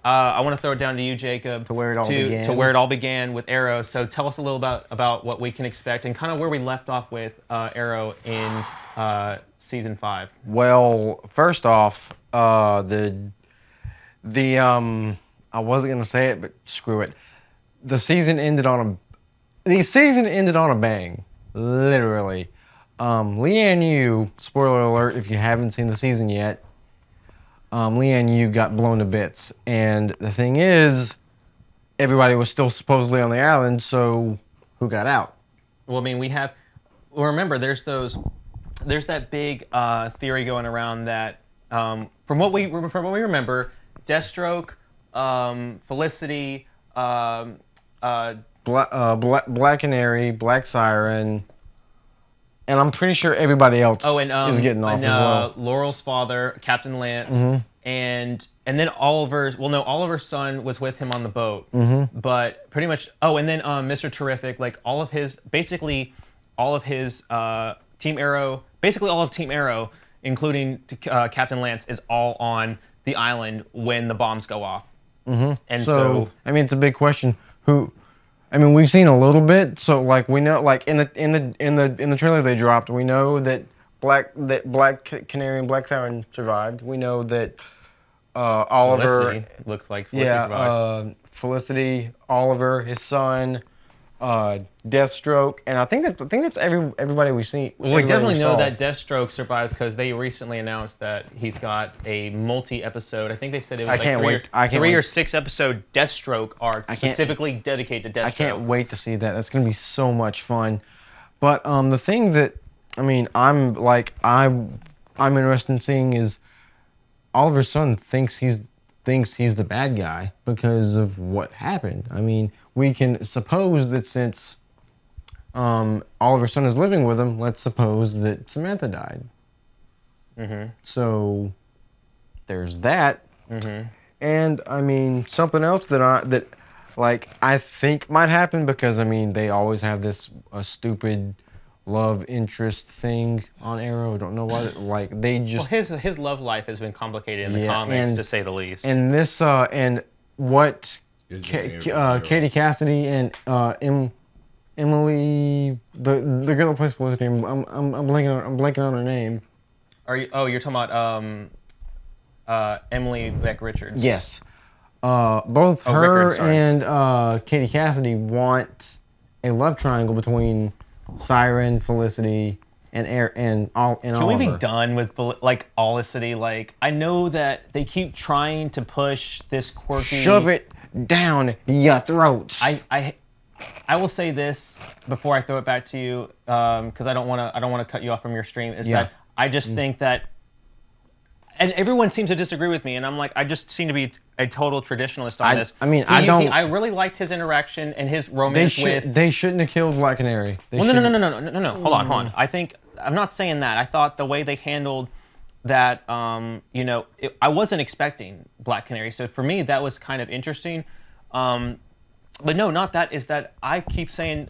I want to throw it down to you, Jacob, To where it all began. To where it all began with Arrow. So tell us a little about what we can expect and kind of where we left off with Arrow in season 5. Well, first off, the I wasn't gonna say it, but screw it. The season ended on a bang, literally. Leanne Yu, spoiler alert if you haven't seen the season yet, Leanne Yu got blown to bits. And the thing is, everybody was still supposedly on the island, so who got out? Well, I mean, remember, there's that big theory going around that, from what we remember, Deathstroke, Felicity, Black Canary, Black Siren, and I'm pretty sure everybody else is getting off as well. Laurel's father, Captain Lance, and then Oliver's. Well, no, Oliver's son was with him on the boat, but pretty much. Oh, and then Mr. Terrific, like basically all of his Team Arrow, basically all of Team Arrow, including Captain Lance, is all on the island when the bombs go off. And so, I mean, it's a big question. I mean, we've seen a little bit, so like we know, like in the trailer they dropped, we know that Black Canary and Black Siren survived. We know that Oliver Felicity looks like Felicity survived. Felicity, Oliver, his son, Deathstroke, and I think that's everybody we see. Well, we definitely know that Deathstroke survives because they recently announced that he's got a multi-episode. I think they said it was three or 6 episode Deathstroke arc specifically dedicated to Deathstroke. I can't wait to see that. That's gonna be so much fun. But the thing that I'm interested in seeing is Oliver's son thinks he's the bad guy because of what happened. I mean, we can suppose that since Oliver's son is living with him, let's suppose that Samantha died. So there's that. And I mean, something else that I think might happen, because I mean they always have this stupid love interest thing on Arrow. I don't know why. Like they just his love life has been complicated in the comics, to say the least. And this and what Katie Cassidy and Emily, the girl that plays Felicity, I'm blanking on her name. You're talking about Emily Beck Richards. Yes. Both her and Katie Cassidy want a love triangle between Siren, Felicity, and Oliver. Can we be done with like Olicity? Like, I know that they keep trying to push this quirky. Shove it down your throats. I will say this before I throw it back to you, because I don't want to cut you off from your stream. That I just think that, and everyone seems to disagree with me, and I'm like, I just seem to be a total traditionalist on this. I mean, I really liked his interaction and his romance with. They shouldn't have killed Black Canary. No. Hold on. I'm not saying that. I thought the way they handled that, I wasn't expecting Black Canary. So for me, that was kind of interesting. But no, not that. Is that I keep saying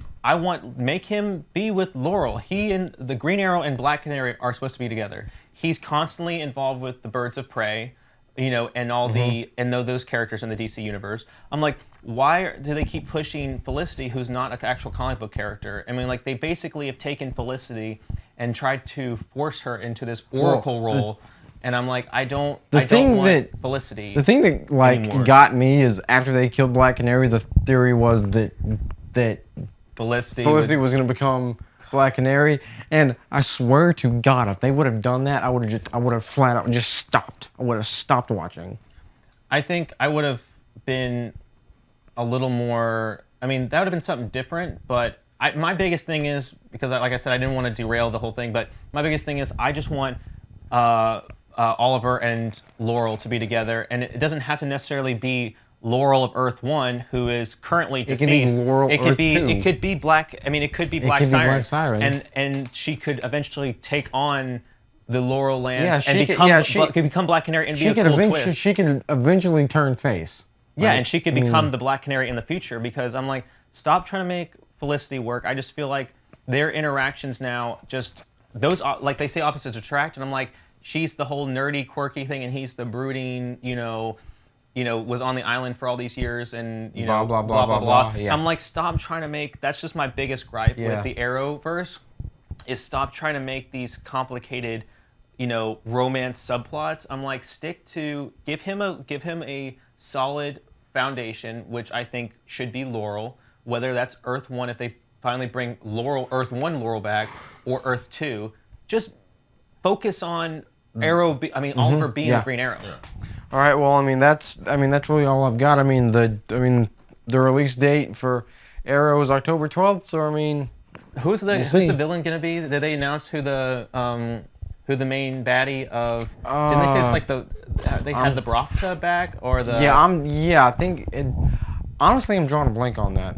make him be with Laurel. He and the Green Arrow and Black Canary are supposed to be together. He's constantly involved with the Birds of Prey, and all those characters in the DC universe. I'm like, why do they keep pushing Felicity, who's not an actual comic book character? I mean, like, they basically have taken Felicity and tried to force her into this Oracle role. And I'm like, I don't want Felicity. The thing that anymore. Got me is after they killed Black Canary, the theory was that Felicity was going to become Black Canary, and I swear to God, if they would have done that, I would have flat out just stopped. I would have stopped watching. I think I would have been a little more. I mean, that would have been something different. But my biggest thing is, because like I said, I didn't want to derail the whole thing. But my biggest thing is, I just want Oliver and Laurel to be together, and it doesn't have to necessarily be Laurel of Earth 1, who is currently deceased. It could be Black. I mean, it could be Black Siren. And she could eventually take on the Laurel Lance and become Black Canary and be a cool twist. She could eventually turn face. Yeah, and she could become the Black Canary in the future, because I'm like, stop trying to make Felicity work. I just feel like their interactions now, just those, like they say, opposites attract, and I'm like, she's the whole nerdy, quirky thing, and he's the brooding, was on the island for all these years and Blah, blah, blah, blah, blah. Yeah. I'm like, stop trying to make. That's just my biggest gripe Yeah. with the Arrowverse, is stop trying to make these complicated, romance subplots. I'm like, give him a solid foundation, which I think should be Laurel. Whether that's Earth 1, if they finally bring Earth 1 Laurel back, or Earth 2, just focus on Oliver being Yeah. the Green Arrow. Yeah. All right. Well, that's really all I've got. The release date for Arrow is October 12th. So Who's see. the villain gonna be? Did they announce who the main baddie of? Didn't they say it's like they had the Bravka back or the? I think honestly, I'm drawing a blank on that.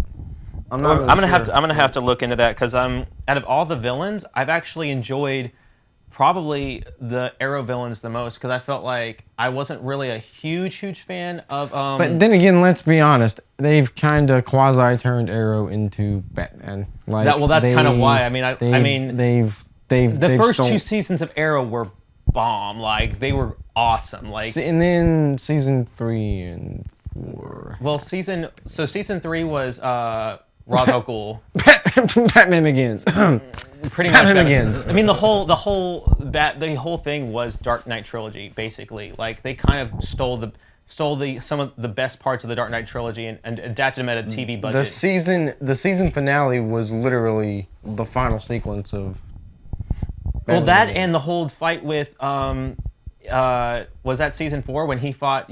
I'm not. Really I'm gonna sure. have to look into that because out of all the villains, I've actually enjoyed probably the Arrow villains the most because I felt like I wasn't really a huge fan of. But then again, let's be honest. They've kind of quasi turned Arrow into Batman. Like that's kind of why. The first stolen- 2 seasons of Arrow were bomb. Like they were awesome. Like and then season 3 and 4. well, season 3 was Ra's al Ghul. Batman Begins. Pretty much. Batman Begins. The whole thing was Dark Knight trilogy, basically. Like they kind of stole some of the best parts of the Dark Knight trilogy and adapted them at a TV budget. The season finale was literally the final sequence of. Well, Batman that Begins. and the whole fight with was that season 4 when he fought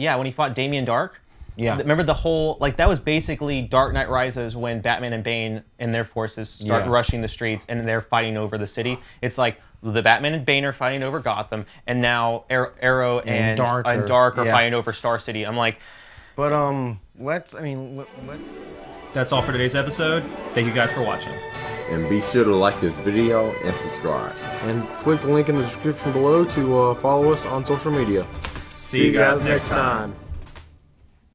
Damien Dark? Yeah. Remember the whole that was basically Dark Knight Rises when Batman and Bane and their forces start rushing the streets and they're fighting over the city. It's like the Batman and Bane are fighting over Gotham, and now Arrow and Dark are fighting over Star City. I'm like, but let's. That's all for today's episode. Thank you guys for watching. And be sure to like this video and subscribe. And click the link in the description below to follow us on social media. See you guys next time.